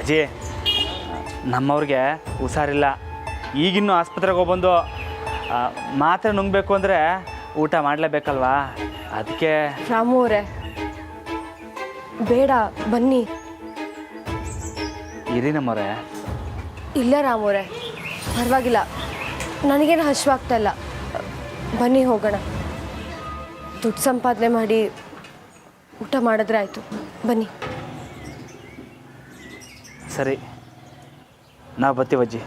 ಅಜಯ್, ನಮ್ಮವ್ರಿಗೆ ಹುಷಾರಿಲ್ಲ. ಈಗಿನ್ನೂ ಆಸ್ಪತ್ರೆಗೆ ಹೋಗ್ಬಂದು ಮಾತ್ರೆ ನುಂಗಬೇಕು ಅಂದರೆ ಊಟ ಮಾಡಲೇಬೇಕಲ್ವಾ, ಅದಕ್ಕೆ. ರಾಮು ಅವರೇ ಬೇಡ, ಬನ್ನಿ. ಇರಿ ನಮ್ಮವ್ರೆ. ಇಲ್ಲ ರಾಮು ಅವರೇ, ಪರವಾಗಿಲ್ಲ, ನನಗೇನು ಹಸಿವಾಗ್ತಾ ಇಲ್ಲ. ಬನ್ನಿ ಹೋಗೋಣ. ದುಡ್ಡು ಸಂಪಾದನೆ ಮಾಡಿ ಊಟ ಮಾಡಿದ್ರೆ ಆಯಿತು. ಬನ್ನಿ. ಸರಿ, ನಾವು ಬರ್ತೀವಜ್ಜಿ.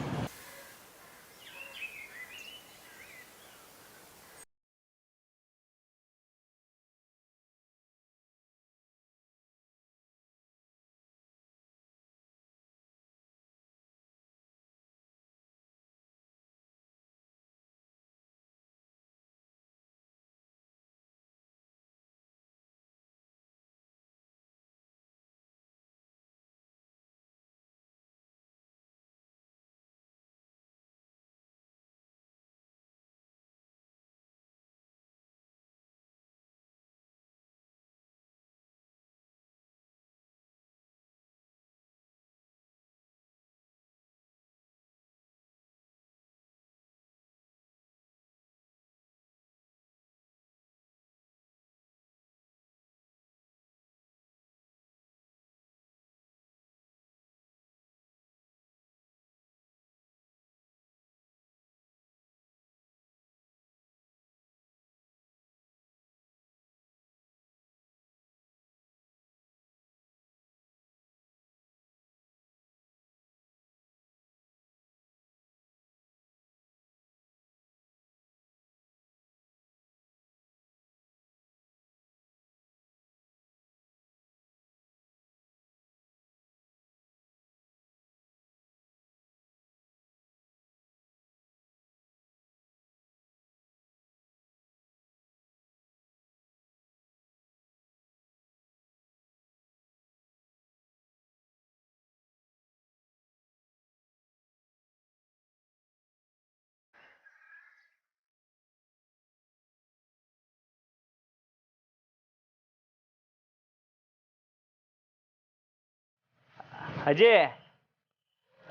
ಅಜಯ್,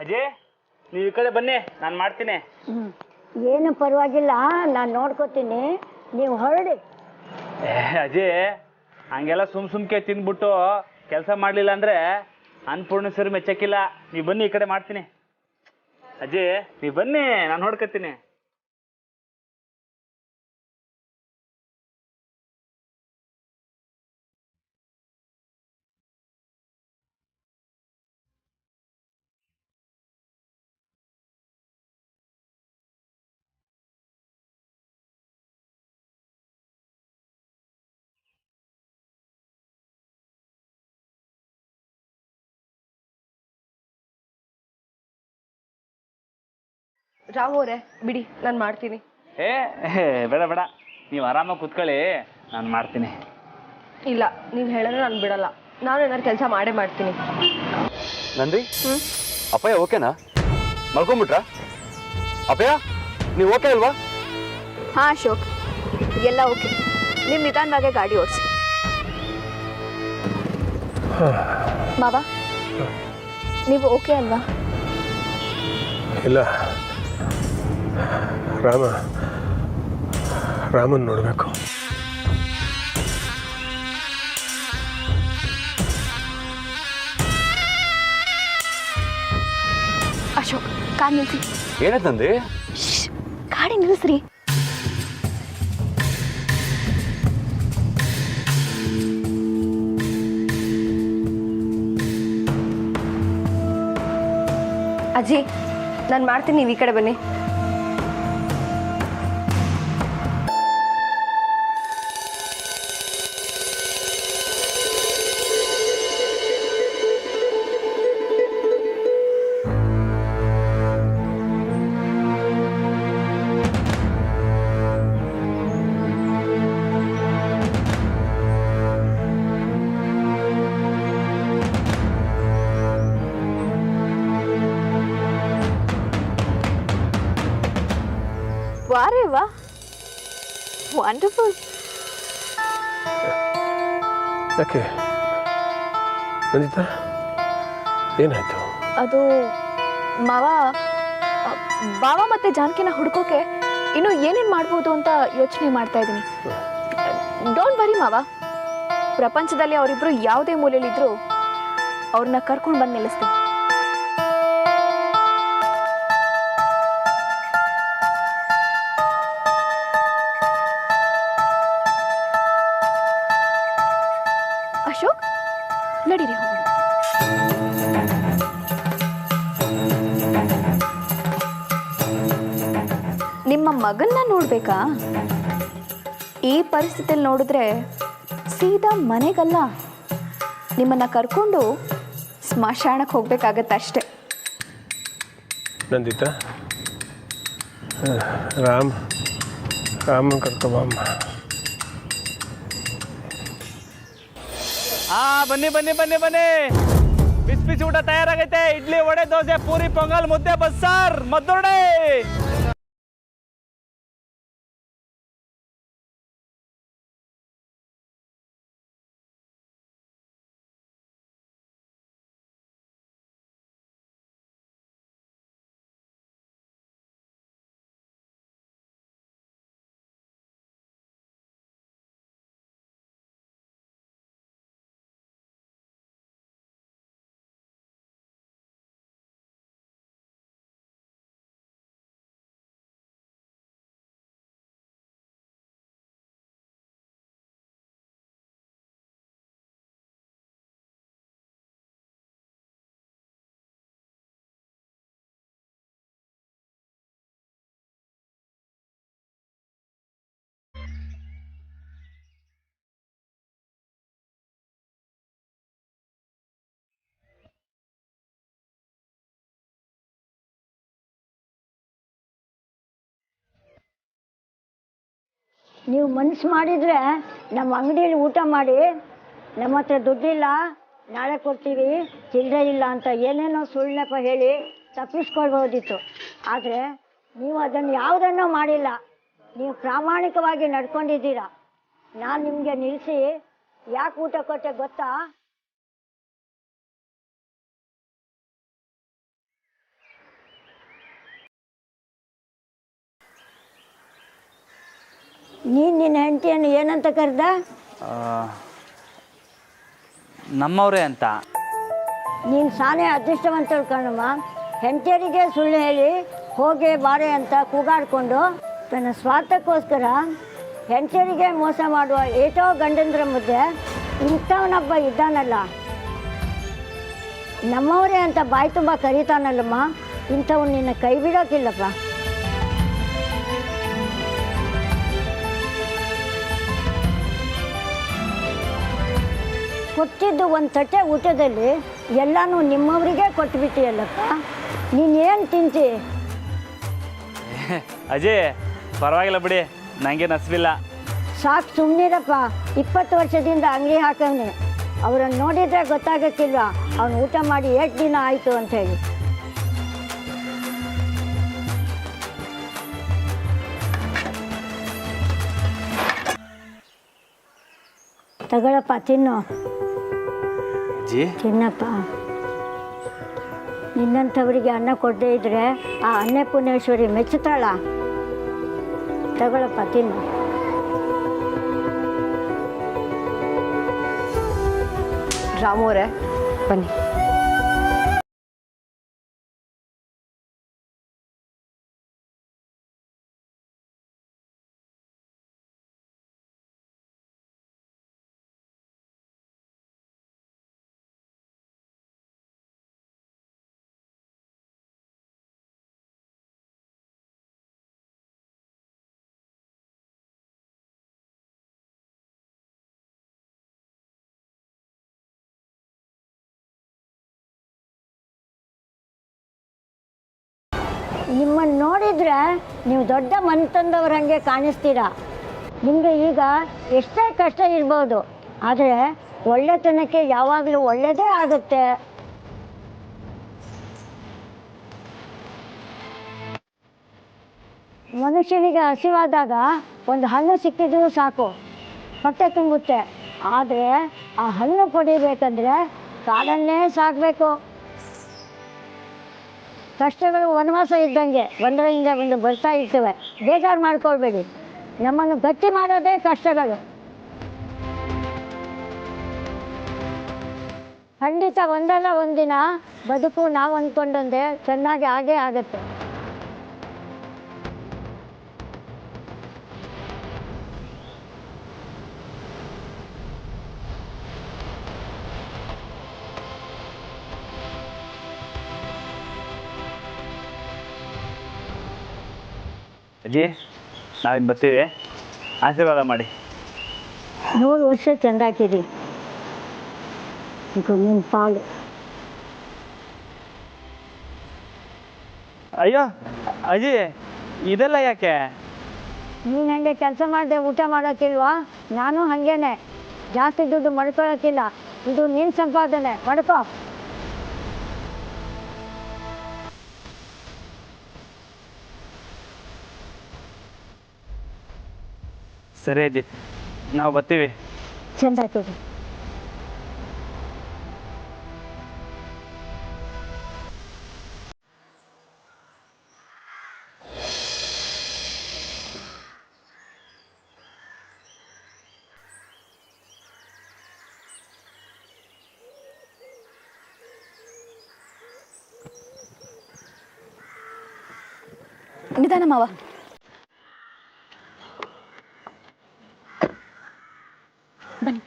ಅಜಯ್, ನೀವು ಈ ಕಡೆ ಬನ್ನಿ, ನಾನು ಮಾಡ್ತೀನಿ. ಏನು ಪರವಾಗಿಲ್ಲ, ನಾನು ನೋಡ್ಕೋತೀನಿ, ನೀವು ಹೊರಡಿ. ಅಜಯ್, ಹಂಗೆಲ್ಲ ಸುಮ್ಕೆ ತಿಂದ್ಬಿಟ್ಟು ಕೆಲಸ ಮಾಡಲಿಲ್ಲ ಅಂದರೆ ಅನ್ನಪೂರ್ಣೇಶ್ವರಿ ಮೆಚ್ಚಕ್ಕಿಲ್ಲ. ನೀವು ಬನ್ನಿ, ಈ ಕಡೆ ಮಾಡ್ತೀನಿ. ಅಜಯ್, ನೀವು ಬನ್ನಿ, ನಾನು ನೋಡ್ಕೊತೀನಿ. ರಾಮು ಅವರೇ ಬಿಡಿ, ನಾನು ಮಾಡ್ತೀನಿ. ಬೇಡ ಬೇಡ, ನೀವು ಆರಾಮಾಗಿ ಕೂತ್ಕೊಳ್ಳಿ, ನಾನು ಮಾಡ್ತೀನಿ. ಇಲ್ಲ, ನೀವು ಹೇಳಿದ್ರೆ ನಾನು ಬಿಡಲ್ಲ. ನಾನು ಏನಾದ್ರು ಕೆಲಸ ಮಾಡೇ ಮಾಡ್ತೀನಿ. ನಂದಿ, ಅಪ್ಪಯ್ಯ ಓಕೆನಾ? ಮಲ್ಕೊಂಬಿಟ್ರಾ? ಅಪ್ಪಯ್ಯ, ನೀವು ಓಕೆ ಅಲ್ವಾ? ಹಾಂ ಅಶೋಕ್, ಎಲ್ಲ ಓಕೆ. ನಿಮ್ಮ ನಿಧಾನವಾಗೆ ಗಾಡಿ ಓಡಿಸಿ. ಮಾವ, ನೀವು ಓಕೆ ಅಲ್ವಾ? ಇಲ್ಲ, ರಾಮನ್ ನೋಡಬೇಕು. ಅಶೋಕ್, ಕಾರ್ ನಿಲ್ಸಿ. ಏನಾಯ್ತು ನಂದಿ? ಗಾಡಿ ನಿಲ್ಲಿಸ್ರಿ. ಅಜ್ಜಿ, ನಾನು ಮಾಡ್ತೀನಿ, ನೀವು ಈ ಕಡೆ ಬನ್ನಿ. ವಾರೇ ವಾ, ವಂಡರ್ಫುಲ್. ಯಾಕೆ ನಂದಿತಾ, ಏನಾಯ್ತು? ಅದು ಮಾವ ಬಾವ ಮತ್ತು ಜಾನಕಿನ ಹುಡ್ಕೋಕೆ ಇನ್ನು ಏನೇನು ಮಾಡ್ಬೋದು ಅಂತ ಯೋಚನೆ ಮಾಡ್ತಾ ಇದ್ದೀನಿ. ಡೋಂಟ್ ವರಿ ಮಾವ, ಪ್ರಪಂಚದಲ್ಲಿ ಅವರಿಬ್ಬರು ಯಾವುದೇ ಮೂಲೆಯಲ್ಲಿದ್ದರೂ ಅವ್ರನ್ನ ಕರ್ಕೊಂಡು ಬಂದು ನಿಲ್ಲಿಸ್ತೀನಿ. ಅಶೋಕ್, ನಡೀರಿ ಹೋಗೋಣ. ನಿಮ್ಮ ಮಗನ್ನ ನೋಡ್ಬೇಕಾ? ಈ ಪರಿಸ್ಥಿತಿಯಲ್ಲಿ ನೋಡಿದ್ರೆ ಸೀದಾ ಮನೆಗಲ್ಲ, ನಿಮ್ಮನ್ನ ಕರ್ಕೊಂಡು ಸ್ಮಶಾನಕ್ಕೆ ಹೋಗ್ಬೇಕಾಗತ್ತೆ ಅಷ್ಟೆ. ನಂದಿತಾ, ರಾಮನ್ ಕರ್ಕೊಬಮ್ಮ. ಬನ್ನಿ ಬನ್ನಿ ಬನ್ನಿ ಬನ್ನಿ, ಬಿಸಿ ಬಿಸಿ ಊಟ ತಯಾರಾಗೈತೆ. ಇಡ್ಲಿ, ವಡೆ, ದೋಸೆ, ಪೂರಿ, ಪೊಂಗಲ್, ಮುದ್ದೆ, ಬಸ್ಸಾರ್, ಮದ್ದೊಡೆ. ನೀವು ಮನಸ್ಸು ಮಾಡಿದರೆ ನಮ್ಮ ಅಂಗಡಿಯಲ್ಲಿ ಊಟ ಮಾಡಿ, ನಮ್ಮ ಹತ್ರ ದುಡ್ಡಿಲ್ಲ, ನಾಳೆ ಕೊಡ್ತೀವಿ, ಚಿಲ್ಲರೆ ಇಲ್ಲ ಅಂತ ಏನೇನೋ ಸುಳ್ಳು ನೆಪ ಹೇಳಿ ತಪ್ಪಿಸ್ಕೊಳ್ಬೋದಿತ್ತು. ಆದರೆ ನೀವು ಅದನ್ನು ಯಾವುದನ್ನೂ ಮಾಡಿಲ್ಲ. ನೀವು ಪ್ರಾಮಾಣಿಕವಾಗಿ ನಡ್ಕೊಂಡಿದ್ದೀರಾ. ನಾನು ನಿಮಗೆ ನಿಲ್ಲಿಸಿ ಯಾಕೆ ಊಟ ಕೊಟ್ಟೆ ಗೊತ್ತಾ? ನಿನ್ನ ಹೆಂಡತಿಯನ್ನು ಏನಂತ ಕರೆದ? ನಮ್ಮವ್ರೆ ಅಂತ. ನೀನು ಸಾನೇ ಅದೃಷ್ಟವಂತಳು ಕಣಮ್ಮ. ಹೆಂಡತಿಯರಿಗೆ ಸುಳ್ಳು ಹೇಳಿ ಹೋಗೆ ಬಾರೆ ಅಂತ ಕೂಗಾಡಿಕೊಂಡು ತನ್ನ ಸ್ವಾರ್ಥಕ್ಕೋಸ್ಕರ ಹೆಂಡತಿಯರಿಗೆ ಮೋಸ ಮಾಡುವ ಏಟೋ ಗಂಡಂದ್ರ ಮುದ್ದೆ ಇಂಥವನೊಬ್ಬ ಇದ್ದಾನಲ್ಲ. ನಮ್ಮವರೇ ಅಂತ ಬಾಯಿ ತುಂಬ ಕರೀತಾನಲ್ಲಮ್ಮ, ಇಂಥವ್ನು ನಿನ್ನ ಕೈ ಬಿಡೋಕ್ಕಿಲ್ಲಪ್ಪ. ಕೊಟ್ಟಿದ್ದು ಒಂದು ತಟ್ಟೆ ಊಟದಲ್ಲಿ ಎಲ್ಲನೂ ನಿಮ್ಮವರಿಗೆ ಕೊಟ್ಬಿಟ್ಟಿಯಲ್ಲಪ್ಪ. ನೀನೇನು ತಿಂತಿ? ಅಜಯ್, ಪರವಾಗಿಲ್ಲ ಬಿಡಿ, ನನಗೆ ನಸ್ವಿಲ್ಲ. ಸಾಕು ಸುಮ್ಮನಿರಪ್ಪ. 20 ವರ್ಷದಿಂದ ಅಂಗಡಿ ಹಾಕವನೆ. ಅವರನ್ನು ನೋಡಿದರೆ ಗೊತ್ತಾಗಕ್ಕಿಲ್ವ ಅವನು ಊಟ ಮಾಡಿ ಎಷ್ಟು ದಿನ ಆಯಿತು ಅಂಥೇಳಿ. ತಗೊಳಪ್ಪ, ತಿನ್ನು. ತಿನ್ನಪ್ಪ. ನಿನ್ನಂಥವರಿಗೆ ಅನ್ನ ಕೊಡದೇ ಇದ್ರೆ ಆ ಅನ್ನಪೂರ್ಣೇಶ್ವರಿ ಮೆಚ್ಚುತ್ತಾಳ? ತಗೊಳಪ್ಪ, ತಿನ್ನು. ರಾಮೋರೆ, ಬನ್ನಿ. ನಿಮ್ಮನ್ನು ನೋಡಿದರೆ ನೀವು ದೊಡ್ಡ ಮನೆತಂದವ್ರ ಹಾಗೆ ಕಾಣಿಸ್ತೀರಾ. ನಿಮಗೆ ಈಗ ಎಷ್ಟೇ ಕಷ್ಟ ಇರ್ಬೋದು, ಆದರೆ ಒಳ್ಳೆತನಕ್ಕೆ ಯಾವಾಗಲೂ ಒಳ್ಳೆಯದೇ ಆಗುತ್ತೆ. ಮನುಷ್ಯನಿಗೆ ಹಸಿವಾದಾಗ ಒಂದು ಹಣ್ಣು ಸಿಕ್ಕಿದ್ರೂ ಸಾಕು, ಹೊಟ್ಟೆ ತುಂಬುತ್ತೆ. ಆದರೆ ಆ ಹಣ್ಣು ಪಡಿಬೇಕಂದ್ರೆ ಕಾಡನ್ನೇ ಸಾಕಬೇಕು. ಕಷ್ಟಗಳು ವನವಾಸ ಇದ್ದಂಗೆ ಒಂದರಿಂದ ಒಂದು ಬರ್ತಾ ಇರ್ತವೆ. ಬೇಜಾರು ಮಾಡ್ಕೊಳ್ಬೇಡಿ. ನಮ್ಮನ್ನು ಗಟ್ಟಿ ಮಾಡೋದೇ ಕಷ್ಟಗಳು. ಖಂಡಿತ ಒಂದಲ್ಲ ಒಂದಿನ ಬದುಕು ನಾವು ಅಂದ್ಕೊಂಡಂತೆ ಚೆನ್ನಾಗಿ ಆಗೇ ಆಗುತ್ತೆ. ಅಜ್ಜಿ ನಾವಿನ್ನು ಬರ್ತೀವಿ, ಆಶೀರ್ವಾದ ಮಾಡಿ. 100 ವರ್ಷ ಚೆಂದಾಕಿರಿ. ಇದು ನಿಮ್ಮ ಪಾಲು. ಅಯ್ಯೋ ಅಜ್ಜಿ, ಇದೆಲ್ಲ ಯಾಕೆ? ನೀನು ನನಗೆ ಕೆಲಸ ಮಾಡದೆ ಊಟ ಮಾಡೋಕ್ಕಿಲ್ವಾ? ನಾನು ಹಾಗೇನೆ. ಜಾಸ್ತಿ ದುಡ್ಡು ಮಡ್ಕೊಳ್ಳೋಕ್ಕಿಲ್ಲ. ಇದು ನಿನ್ನ ಸಂಪಾದನೆ, ಮಡ್ಕೋ. ಸರಿ ಅಜ್ಜಿ, ನಾವು ಬರ್ತೀವಿ. ಚೆಂದಾಕಿರಿ. ನಿಧಾನ ಮಾವ. ಬನ್ನಿ.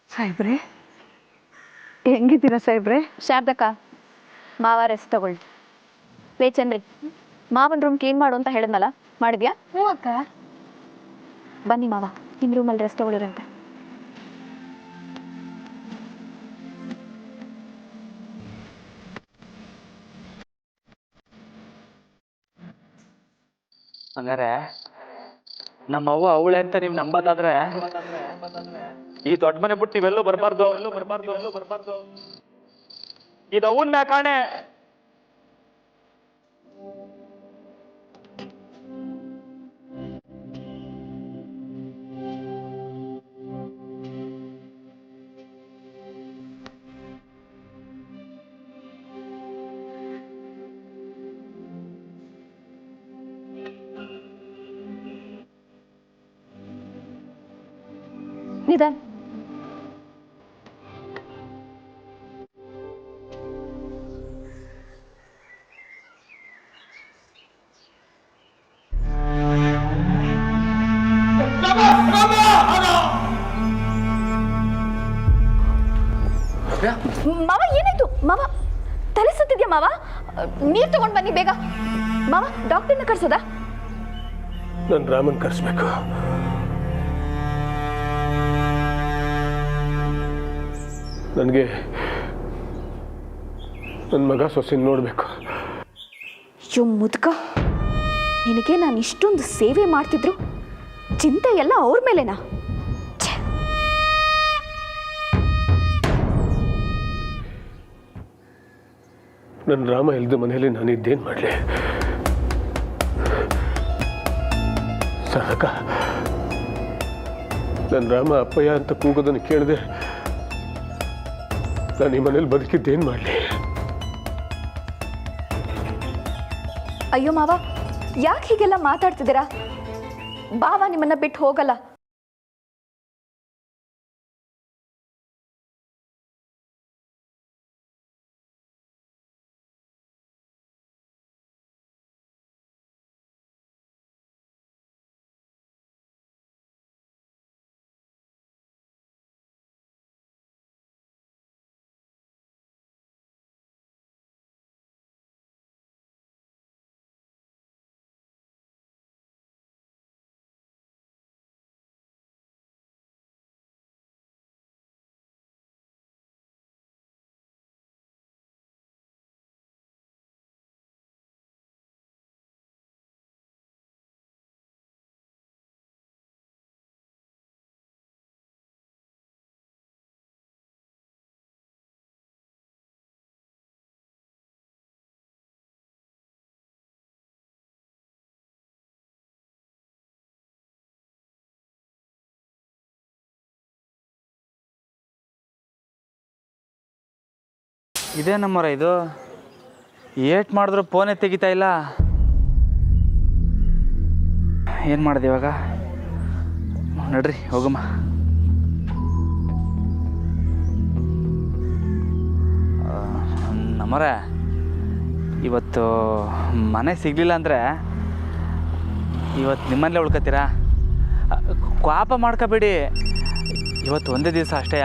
ಸಾಹೇಬ್ರೆ, ಹೆಂಗಿದ್ದೀರಾ ಸಾಹೇಬ್ರೆ? ಶಾರದಕ್ಕ, ಮಾವ ರೆಸ್ಟ್ ತಗೊಳ್ಳಿ. ಲೇ ಚಂದ್ರಿ, ಮಾವನ ರೂಮ್ ಕ್ಲೀನ್ ಮಾಡು ಅಂತ ಹೇಳಿದ್ನಲ್ಲ, ಮಾಡಿದ್ಯಾ? ಹ್ಞೂ ಅಕ್ಕ. ಬನ್ನಿ ಮಾವ, ನಿಮ್ಮ ರೂಮಲ್ಲಿ ರೆಸ್ಟ್ ತಗೊಳ್ಳಿರಂತೆ. ಹಂಗಾರೆ ನಮ್ಮವ್ವ ಅವಳೆ ಅಂತ ನೀವು ನಂಬೋದಾದ್ರೆ ಈ ದೊಡ್ಡ ಮನೆ ಬಿಟ್ಟು ನೀವೆಲ್ಲೂ ಬರಬಾರ್ದು. ಇದು ಅವನ್ ಕಾಣೆ. ನಿಧಾನ. ಮಾವ ಏನಾಯ್ತು? ಮಾವ ತಲೆ ಸುತ್ತಿದ್ಯಾ? ಮಾವ ನೀರು ತಗೊಂಡು ಬನ್ನಿ ಬೇಗ. ಮಾವ ಡಾಕ್ಟರ್ನ ಕರ್ಸೋದಾ? ನಾನು ರಾಮನ್ ಕರೆಸ್ಬೇಕು. ನನಗೆ ನನ್ನ ಮಗ ಸೊಸೆನ ನೋಡಬೇಕು. ಯೋ ಮುದ್ಕ, ನಿನಗೆ ನಾನು ಇಷ್ಟೊಂದು ಸೇವೆ ಮಾಡ್ತಿದ್ರು ಚಿಂತೆ ಎಲ್ಲ ಅವ್ರ ಮೇಲೆನಾ? ನನ್ನ ರಾಮ ಇಲ್ಲದ ಮನೆಯಲ್ಲಿ ನಾನು ಇದ್ದೇನು ಮಾಡಲಿ? ಸಾಕ, ನನ್ನ ರಾಮ ಅಪ್ಪಯ್ಯ ಅಂತ ಕೂಗೋದನ್ನು ಕೇಳಿದೆ ನಾನು ಈ ಮನೇಲಿ ಬದುಕಿದ್ದೇನು ಮಾಡಲಿ? ಅಯ್ಯೋ ಮಾವ, ಯಾಕೆ ಹೀಗೆಲ್ಲ ಮಾತಾಡ್ತಿದ್ದೀರಾ? ಬಾವ ನಿಮ್ಮನ್ನ ಬಿಟ್ಟು ಹೋಗಲ್ಲ. ಇದೇ ನಂಬರ ಇದು? ಏಟ್ ಮಾಡಿದ್ರು ಫೋನೇ ತೆಗಿತಾ ಇಲ್ಲ. ಏನು ಮಾಡಿದೆ ಇವಾಗ? ನಡ್ರಿ ಹೋಗಮ್ಮ. ನಮ್ಮರೆ ಇವತ್ತು ಮನೆ ಸಿಗಲಿಲ್ಲ ಅಂದರೆ ಇವತ್ತು ನಿಮ್ಮಲ್ಲೇ ಉಳ್ಕೊತೀರಾ? ಕೋಪ ಮಾಡ್ಕೋಬೇಡಿ, ಇವತ್ತು ಒಂದೇ ದಿವಸ ಅಷ್ಟೇ.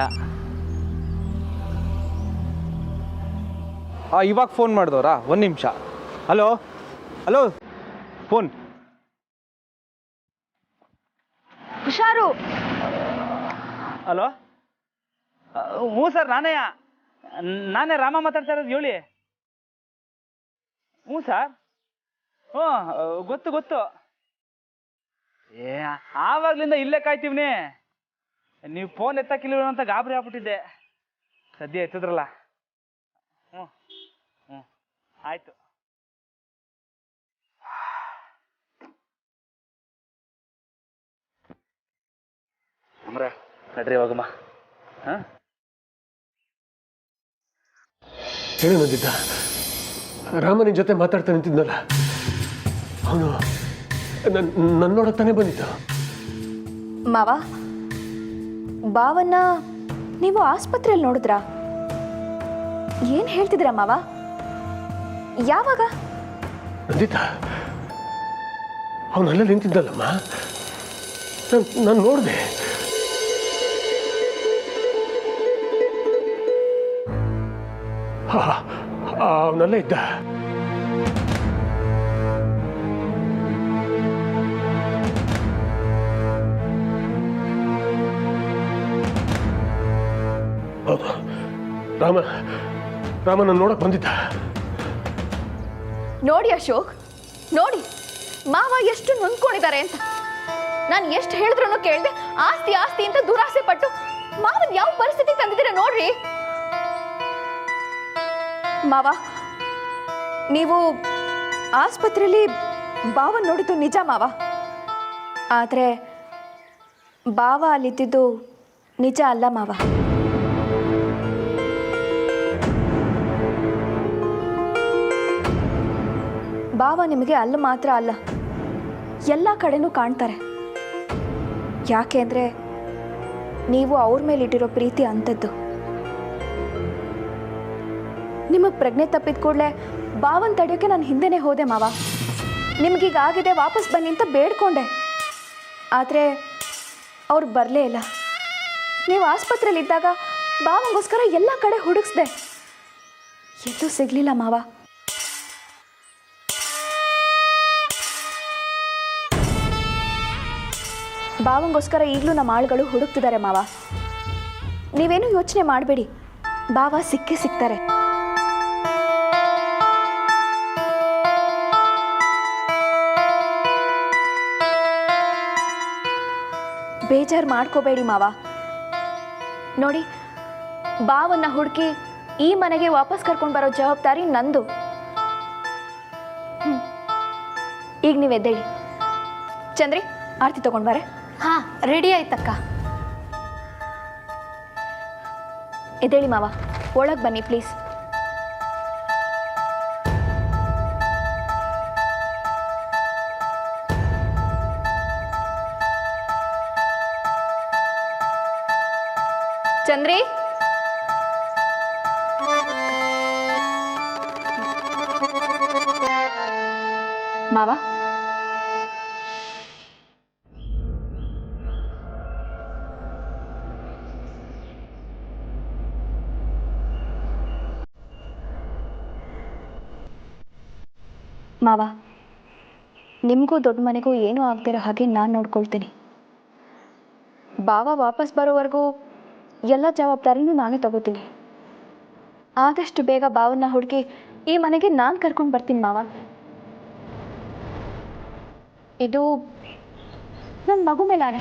ಇವಾಗ ಫೋನ್ ಮಾಡಿದವ್ರಾ? ಒಂದು ನಿಮಿಷ. Hello hello, phone. ಹುಷಾರು. ಹಲೋ, ಹ್ಞೂ ಸರ್, ನಾನೇ ರಾಮ ಮಾತಾಡ್ತಾ ಇರೋದು. ಹೇಳಿ. ಹ್ಞೂ ಸರ್, ಹ್ಞೂ ಗೊತ್ತು. ಆವಾಗ್ಲಿಂದ ಇಲ್ಲೇ ಕಾಯ್ತೀವ್ನಿ. ನೀವು ಫೋನ್ ಎತ್ತಕ್ಕಿಲ್ಲ ಅಂತ ಗಾಬರಿ ಆಗ್ಬಿಟ್ಟಿದ್ದೆ. ಸದ್ಯ ಎತ್ತಿದ್ರಲ್ಲ. ಹ್ಞೂ ಆಯಿತು. ಅಮ್ರ ನಡ್ರಿ ಹೋಗಮ್ಮ. ಹಾಂ, ಹೇಳಿ ನಂದಿದ್ದ. ರಾಮನ ಜೊತೆ ಮಾತಾಡ್ತಾ ನಿಂತಿದ್ನಲ್ಲ, ಅವನು ನನ್ನ ನೋಡಕ್ ತಾನೇ ಬಂದಿದ್ದ. ಮಾವ, ಬಾವನ್ನ ನೀವು ಆಸ್ಪತ್ರೆಯಲ್ಲಿ ನೋಡಿದ್ರಾ? ಏನು ಹೇಳ್ತಿದ್ದೀರಾ ಮಾವ? ಯಾವಾಗ? ನಂದಿದ್ದ, ಅವನಲ್ಲೇ ನಿಂತಿದ್ದಲ್ಲಮ್ಮ, ನಾನು ನೋಡಿದೆ. ಅವನಲ್ಲೇ ಇದ್ದ. ಹೌದು, ರಾಮ ನಾನು ನೋಡಕ್ ಬಂದಿದ್ದ. ನೋಡಿ ಅಶೋಕ್, ನೋಡಿ ಮಾವ ಎಷ್ಟು ನೊಂದ್ಕೊಂಡಿದ್ದಾರೆ ಅಂತ. ನಾನು ಎಷ್ಟು ಹೇಳಿದ್ರು ಕೇಳಿದೆ, ಆಸ್ತಿ ಆಸ್ತಿ ಅಂತ ದುರಾಸೆ ಪಟ್ಟು ಮಾವನ್ ಯಾವ ಪರಿಸ್ಥಿತಿ ತಂದಿದ್ದೀರ ನೋಡ್ರಿ. ಮಾವ, ನೀವು ಆಸ್ಪತ್ರೆಯಲ್ಲಿ ಬಾವನ್ ನೋಡಿದ್ದು ನಿಜ ಮಾವ, ಆದರೆ ಬಾವ ಅಲ್ಲಿದ್ದು ನಿಜ ಅಲ್ಲ ಮಾವ. ಬಾವ ನಿಮಗೆ ಅಲ್ಲಿ ಮಾತ್ರ ಅಲ್ಲ, ಎಲ್ಲ ಕಡೆನೂ ಕಾಣ್ತಾರೆ. ಯಾಕೆ ಅಂದರೆ ನೀವು ಅವ್ರ ಮೇಲಿಟ್ಟಿರೋ ಪ್ರೀತಿ ಅಂಥದ್ದು. ನಿಮಗೆ ಪ್ರಜ್ಞೆ ತಪ್ಪಿದ ಕೂಡಲೇ ಬಾವನ್ ತಡೆಯೋಕ್ಕೆ ನಾನು ಹಿಂದೆನೇ ಹೋದೆ ಮಾವ. ನಿಮಗೀಗಾಗಿದೆ, ವಾಪಸ್ ಬನ್ನಿ ಅಂತ ಬೇಡ್ಕೊಂಡೆ. ಆದರೆ ಅವ್ರು ಬರಲೇ ಇಲ್ಲ. ನೀವು ಆಸ್ಪತ್ರೆಯಲ್ಲಿದ್ದಾಗ ಬಾವಂಗೋಸ್ಕರ ಎಲ್ಲ ಕಡೆ ಹುಡುಕ್ಸ್ದೆ, ಎಲ್ಲೂ ಸಿಗಲಿಲ್ಲ ಮಾವ. ಬಾವಂಗೋಸ್ಕರ ಈಗಲೂ ನಮ್ಮ ಆಳುಗಳು ಹುಡುಕ್ತಿದ್ದಾರೆ ಮಾವ. ನೀವೇನು ಯೋಚನೆ ಮಾಡಬೇಡಿ, ಬಾವ ಸಿಕ್ಕೇ ಸಿಗ್ತಾರೆ. ಬೇಜಾರು ಮಾಡ್ಕೋಬೇಡಿ ಮಾವ. ನೋಡಿ, ಬಾವನ್ನ ಹುಡುಕಿ ಈ ಮನೆಗೆ ವಾಪಸ್ ಕರ್ಕೊಂಡು ಬರೋ ಜವಾಬ್ದಾರಿ ನಂದು. ಈಗ ನೀವು ಎದ್ದೇಳಿ. ಚಂದ್ರಿ, ಆರತಿ ತಗೊಂಡು ಬಾರೆ. ಹಾಂ, ರೆಡಿ ಆಯ್ತಕ್ಕ. ಎದ್ದೇಳಿ ಮಾವ, ಒಳಗೆ ಬನ್ನಿ ಪ್ಲೀಸ್. ಚಂದ್ರಿ, ಮಾವ, ಮಾವ, ನಿಮಗೂ ದೊಡ್ಡ ಮನೆಗೂ ಏನೂ ಆಗ್ದಿರೋ ಹಾಗೆ ನಾನು ನೋಡ್ಕೊಳ್ತೀನಿ. ಬಾವ ವಾಪಸ್ ಬರೋವರೆಗೂ ಎಲ್ಲ ಜವಾಬ್ದಾರಿನೂ ನಾನೇ ತಗೋತೀನಿ. ಆದಷ್ಟು ಬೇಗ ಬಾವನ್ನ ಹುಡುಕಿ ಈ ಮನೆಗೆ ನಾನು ಕರ್ಕೊಂಡು ಬರ್ತೀನಿ ಮಾವ. ಇದು ನನ್ನ ಮಗು ಮೇಲಾನೆ.